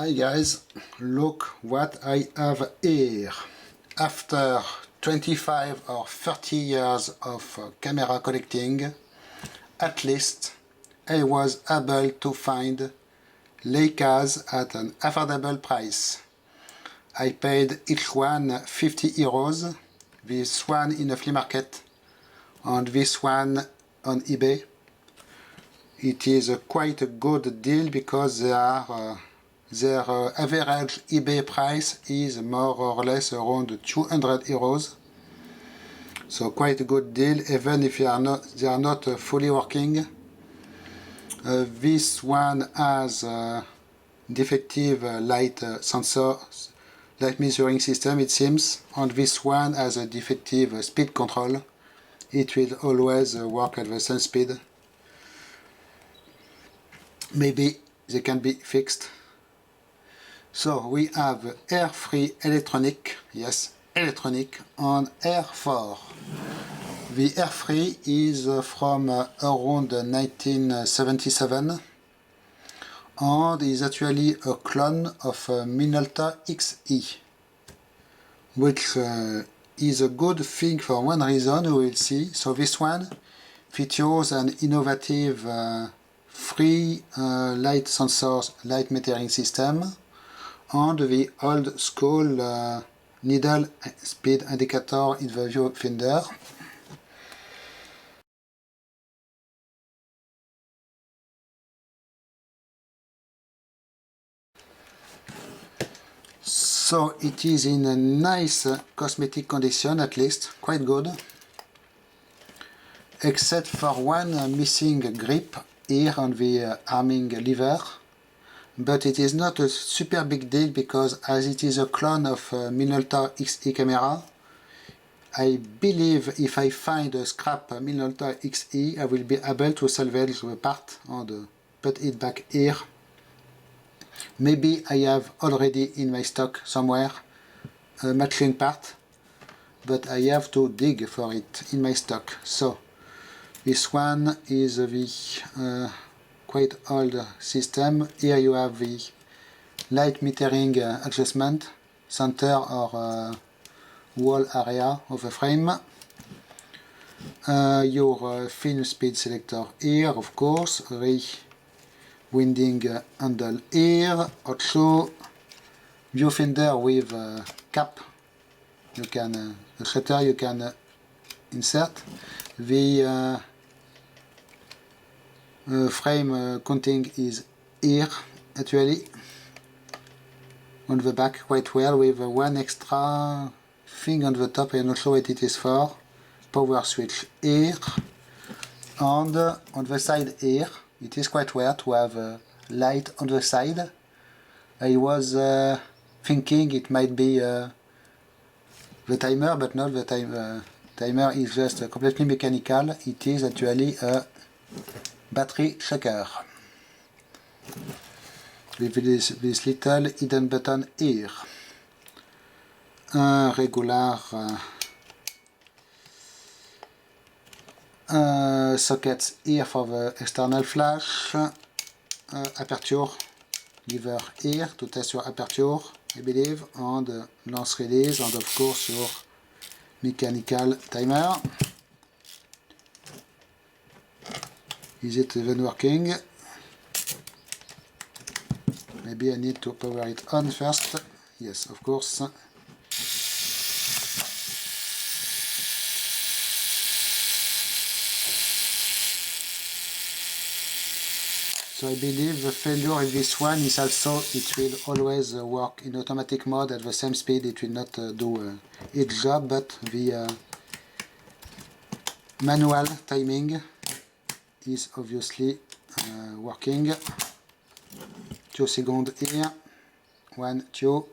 Hi guys, look what I have here. After 25 or 30 years of camera collecting, at least I was able to find Leicas at an affordable price. I paid each one 50 euros, this one in a flea market and this one on eBay. It is quite a good deal because their average eBay price is more or less around 200 euros. So quite a good deal, even if they are not fully working. This one has defective light sensor, light measuring system it seems, and this one has a defective speed control. It will always work at the same speed. Maybe they can be fixed. So we have R3 electronic, yes, electronic, and R4. The R3 is from around 1977 and is actually a clone of Minolta XE, which is a good thing for one reason we will see. So this one features an innovative free light sensors, light metering system, and the old school needle speed indicator in the viewfinder. So it is in a nice cosmetic condition, at least, quite good, except for one missing grip here on the arming lever. But it is not a super big deal because as it is a clone of Minolta XE camera, I believe if I find a scrap Minolta XE, I will be able to salvage the part and put it back here. Maybe I have already in my stock somewhere a matching part, but I have to dig for it in my stock. So this one is the quite old system. Here you have the light metering adjustment, center or wall area of the frame. Your film speed selector here, of course, winding handle here, also viewfinder with cap. You can the shutter you can insert. The frame counting is here actually on the back quite well, with one extra thing on the top. I'm not sure what it is for. Power switch here, and on the side here it is quite rare to have light on the side. I was thinking it might be the timer, but not the timer is just completely mechanical. It is actually a battery checker with this little hidden button here. Regular sockets here for the external flash, aperture lever here to test your aperture, I believe, and lance release, and of course your mechanical timer. Is it even working? Maybe I need to power it on first. Yes, of course. So I believe the failure in this one is also it will always work in automatic mode at the same speed. It will not do its job, but the manual timing is obviously working. 2 seconds here, 1, 2,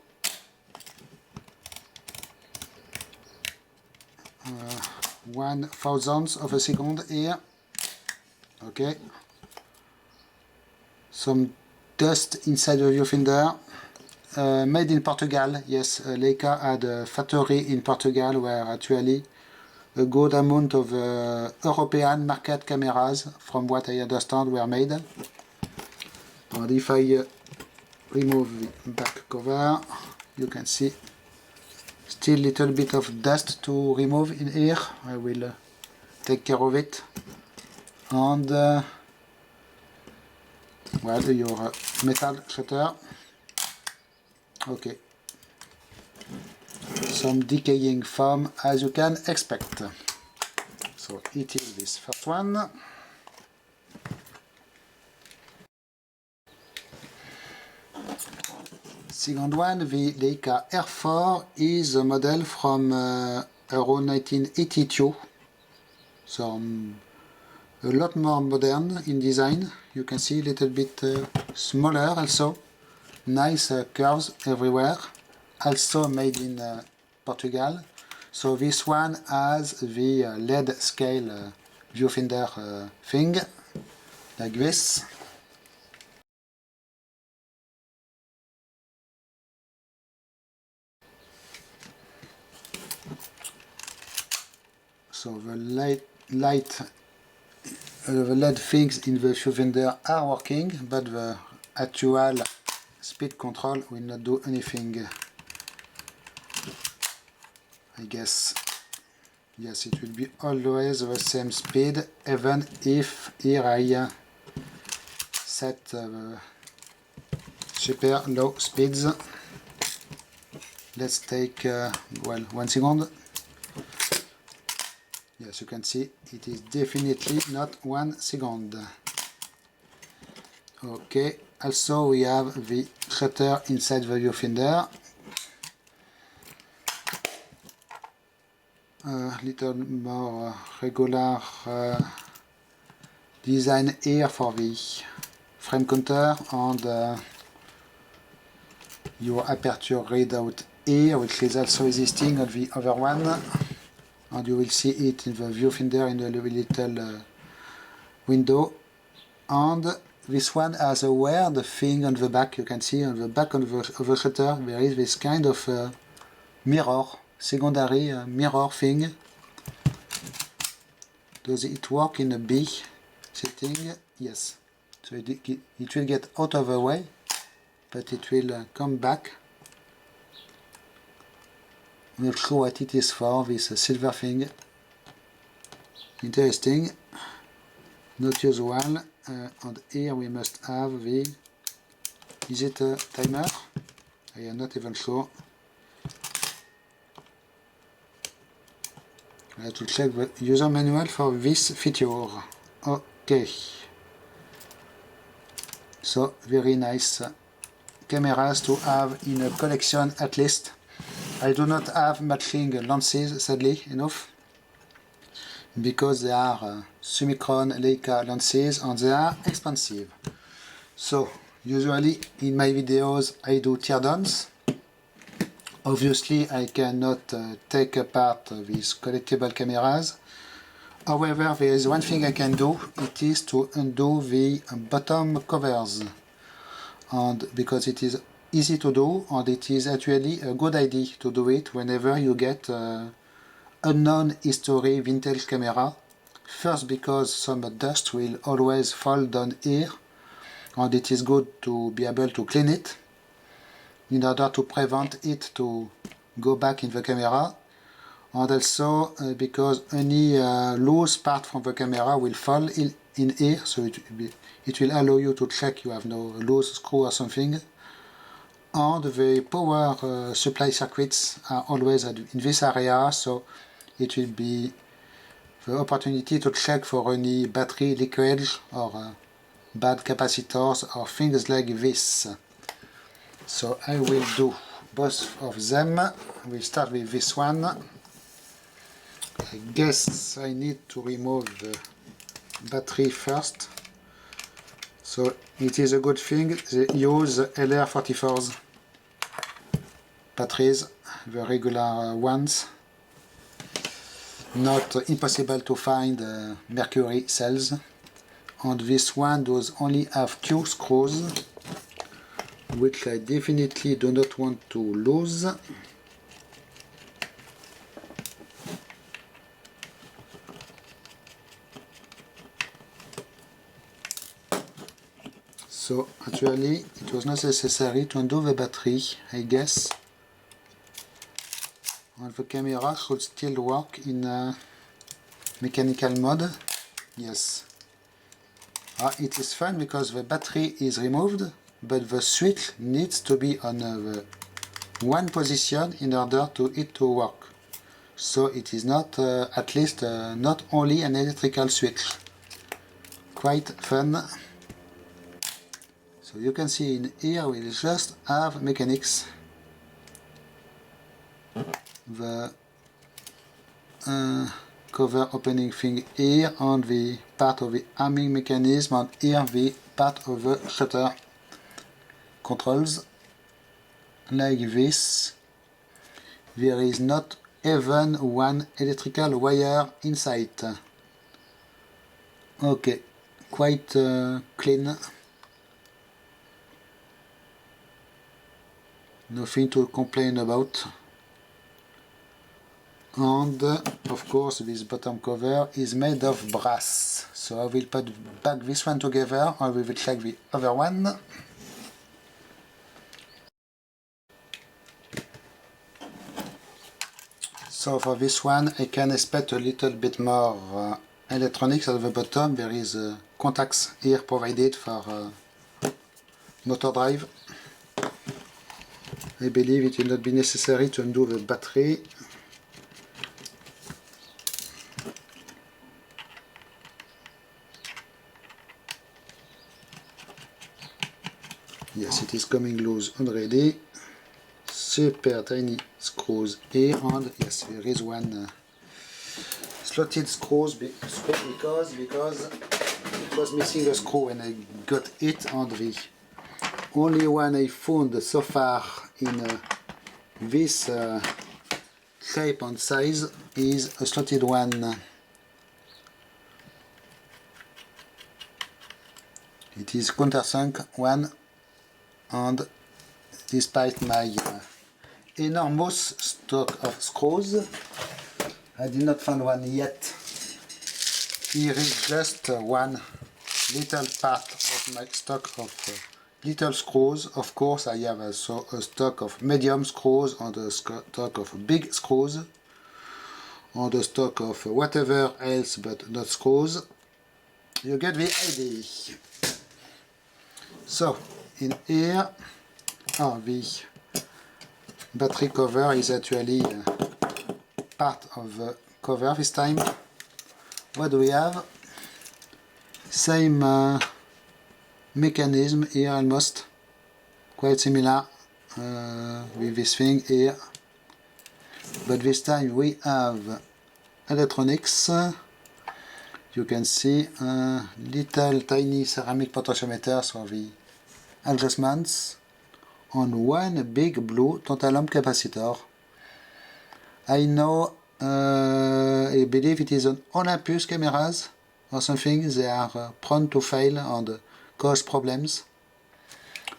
1/1000th of a second here. Okay. Some dust inside the viewfinder. Made in Portugal, yes, Leica had a factory in Portugal where actually a good amount of European market cameras, from what I understand, were made. And if I remove the back cover. You can see still little bit of dust to remove in here. I will take care of it. And well, your metal shutter. Okay. Some decaying foam as you can expect. So it is this first one. Second one, the Leica R4 is a model from around 1982. So a lot more modern in design. You can see a little bit smaller also. Nice curves everywhere. Also made in Portugal. So this one has the LED scale viewfinder thing, like this. So the the LED things in the viewfinder are working, but the actual speed control will not do anything. I guess. Yes, it will be always the same speed, even if here I set super low speeds. Let's take, well, 1 second. Yes, you can see it is definitely not 1 second. Okay, also we have the shutter inside the viewfinder. Little more regular design here for the frame counter and your aperture readout here, which is also existing on the other one, and you will see it in the viewfinder in the little window. And this one has a weird thing on the back. You can see on the back of the shutter there is this kind of mirror, secondary mirror thing. Does it work in a B setting? Yes. So it will get out of the way, but it will come back. I'm not sure what it is for, this silver thing. Interesting. Not usual. And here we must have the... Is it a timer? I am not even sure. I have to check the user manual for this feature. Okay. So, very nice cameras to have in a collection at least. I do not have matching lenses, sadly enough, because they are Summicron Leica lenses and they are expensive. So, usually in my videos I do teardowns. Obviously I cannot take apart these collectible cameras. However, there is one thing I can do, it is to undo the bottom covers. And because it is easy to do, and it is actually a good idea to do it whenever you get unknown history vintage camera. First, because some dust will always fall down here, and it is good to be able to clean it in order to prevent it to go back in the camera, and also because any loose part from the camera will fall in here, so it will allow you to check you have no loose screw or something. And the power supply circuits are always in this area, so it will be the opportunity to check for any battery leakage or bad capacitors or things like this. So I will do both of them. We'll start with this one. I guess I need to remove the battery first. So it is a good thing they use LR44s batteries, the regular ones. Not impossible to find mercury cells. And this one does only have 2 screws, which I definitely do not want to lose. So actually it was not necessary to undo the battery, I guess. And the camera should still work in mechanical mode. Yes. It is fine because the battery is removed, but the switch needs to be on the one position in order to it to work. So it is not, at least not only an electrical switch. Quite fun. So you can see in here we just have mechanics. The cover opening thing here, and the part of the arming mechanism, and here the part of the shutter controls. Like this. There is not even one electrical wire inside. Okay, quite clean. Nothing to complain about. And of course this bottom cover is made of brass. So I will put back this one together and we will check the other one. So for this one I can expect a little bit more electronics at the bottom. There is contacts here provided for motor drive. I believe it will not be necessary to undo the battery. Yes, it is coming loose already. Super tiny screws here, and yes, there is one slotted screws because it was missing a screw when I got it, and the only one I found so far in this shape and size is a slotted one. It is countersunk one, and despite my enormous stock of screws, I did not find one yet. Here is just one little part of my stock of little screws. Of course I have also a stock of medium screws and a stock of big screws and a stock of whatever else but not screws. You get the idea. So in here, the battery cover is actually part of the cover this time. What do we have? Same mechanism here, almost quite similar with this thing here, but this time we have electronics. You can see little tiny ceramic potentiometers for the adjustments, on one big blue tantalum capacitor. I know, I believe it is on Olympus cameras or something. They are prone to fail and cause problems.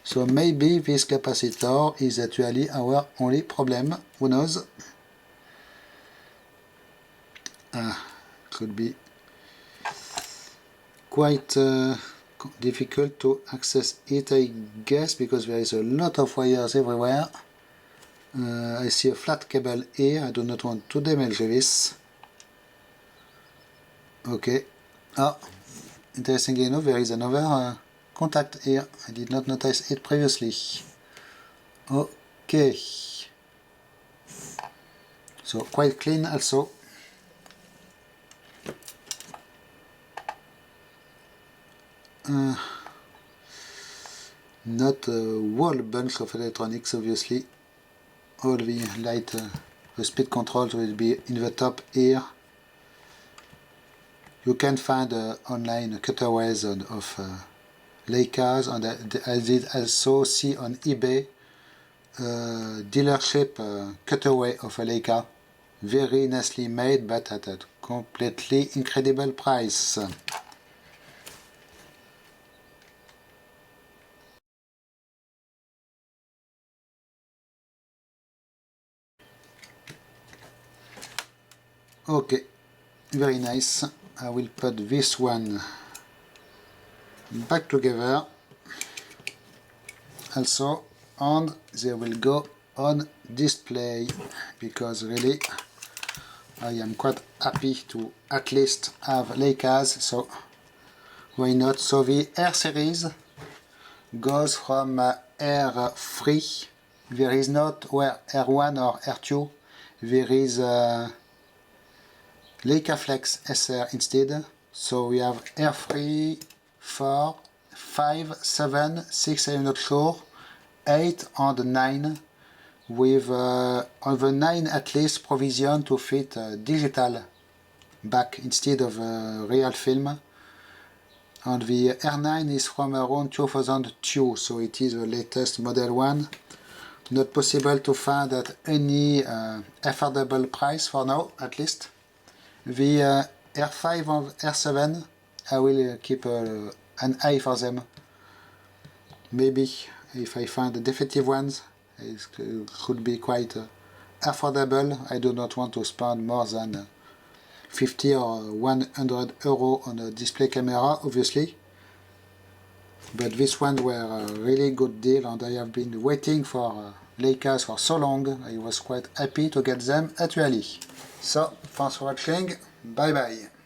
So maybe this capacitor is actually our only problem. Who knows? Could be quite difficult to access it, I guess, because there is a lot of wires everywhere. I see a flat cable here. I do not want to damage this. Okay. Interestingly enough, there is another contact here. I did not notice it previously. Okay. So quite clean also. Not a whole bunch of electronics, obviously. All the light, the speed controls will be in the top here. You can find online cutaways of Leicas, and I did also see on eBay dealership cutaway of a Leica, very nicely made but at a completely incredible price. Okay, very nice. I will put this one back together. also, and they will go on display, because really I am quite happy to at least have Leicas, so why not? So the R series goes from R3. There is not R1 or R2. There is Leica Flex SR instead. So we have R3, 4, 5, 7, 6, I'm not sure, 8 and 9, with on the 9 at least provision to fit digital back instead of real film. And the R9 is from around 2002, so it is the latest model one. Not possible to find at any affordable price for now, at least. The R5 and R7, I will keep an eye for them. Maybe if I find the defective ones, it could be quite affordable. I do not want to spend more than 50 or 100 euro on a display camera, obviously. But this one were a really good deal, and I have been waiting for Leicas for so long. I was quite happy to get them actually. So, thanks for watching. Bye bye.